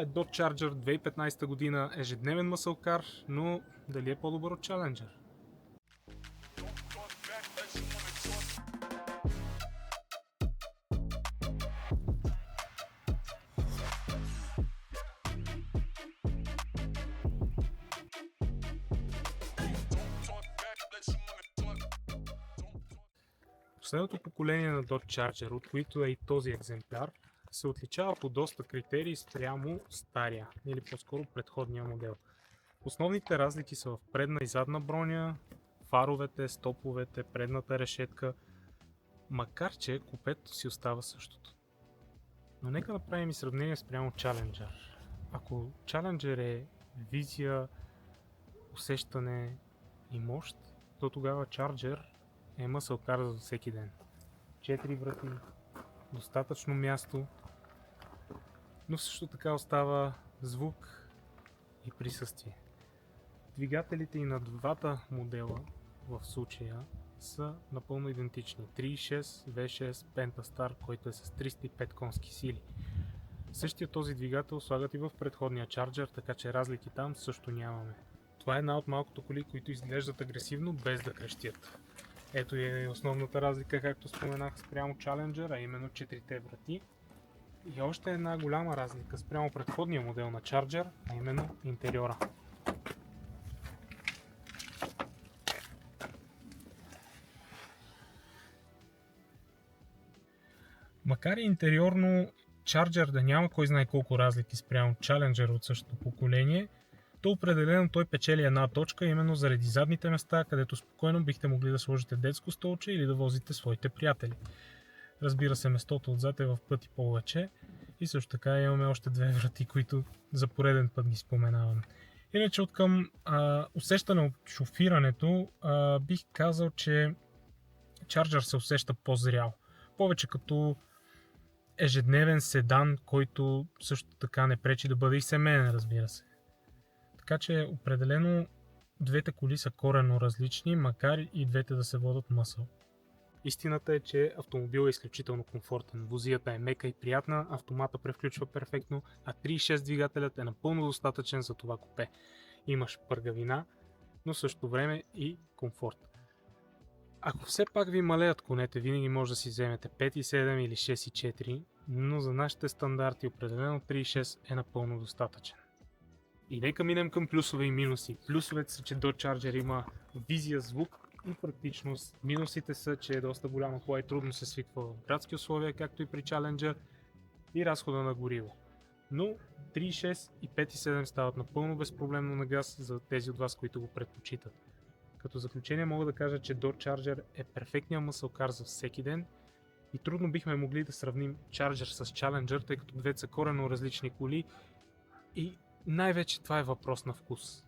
е Dodge Charger 2015 година, ежедневен мъсълкар, но дали е по-добър от Challenger? Последното поколение на Dodge Charger, от които е и този екземпляр, се отличава по доста критерии спрямо стария, или по-скоро предходния модел. Основните разлики са в предна и задна броня, фаровете, стоповете, предната решетка, макар че купето си остава същото. Но нека направим и сравнение спрямо Challenger. Ако Challenger е визия, усещане и мощ, то тогава Charger е мъсълкар за всеки ден. 4 врати, достатъчно място, но също така остава звук и присъствие. Двигателите и на двата модела в случая са напълно идентични. 3.6 V6 Pentastar, който е с 305 конски сили. Същия този двигател слагат и в предходния Charger, така че разлики там също нямаме. Това е една от малкото коли, които изглеждат агресивно без да крещят. Ето е основната разлика, както споменах, спрямо Challenger, а именно 4-те врати. И още една голяма разлика спрямо предходния модел на Charger, а именно интериора. Макар и интериорно Charger да няма кой знае колко разлики спрямо Challenger от същото поколение, то определено той печели една точка, именно заради задните места, където спокойно бихте могли да сложите детско столче или да возите своите приятели. Разбира се, местото отзад е в пъти повече и също така имаме още две врати, които за пореден път ги споменавам. Иначе от към усещане от шофирането бих казал, че Charger се усеща по-зрял. Повече като ежедневен седан, който също така не пречи да бъде и семейен, разбира се. Така че определено двете коли са коренно различни, макар и двете да се водят мъсъл. Истината е, че автомобилът е изключително комфортен. Возията е мека и приятна, автомата превключва перфектно, а 3.6 двигателят е напълно достатъчен за това купе. Имаш пъргавина, но в същото време и комфорт. Ако все пак ви малеят конете, винаги може да си вземете 5.7 или 6.4, но за нашите стандарти определено 3.6 е напълно достатъчен. И нека минем към плюсове и минуси. Плюсовете са, че Dodge Charger има визия, звук и практичност. Минусите са, че е доста голяма кола и трудно се свиква в градски условия, както и при Challenger, и разхода на гориво. Но 3.6 и 5.7 стават напълно безпроблемно на газ за тези от вас, които го предпочитат. Като заключение мога да кажа, че Dodge Charger е перфектният мъсълкар за всеки ден и трудно бихме могли да сравним Charger с Challenger, тъй като двете са коренно различни коли и най-вече това е въпрос на вкус.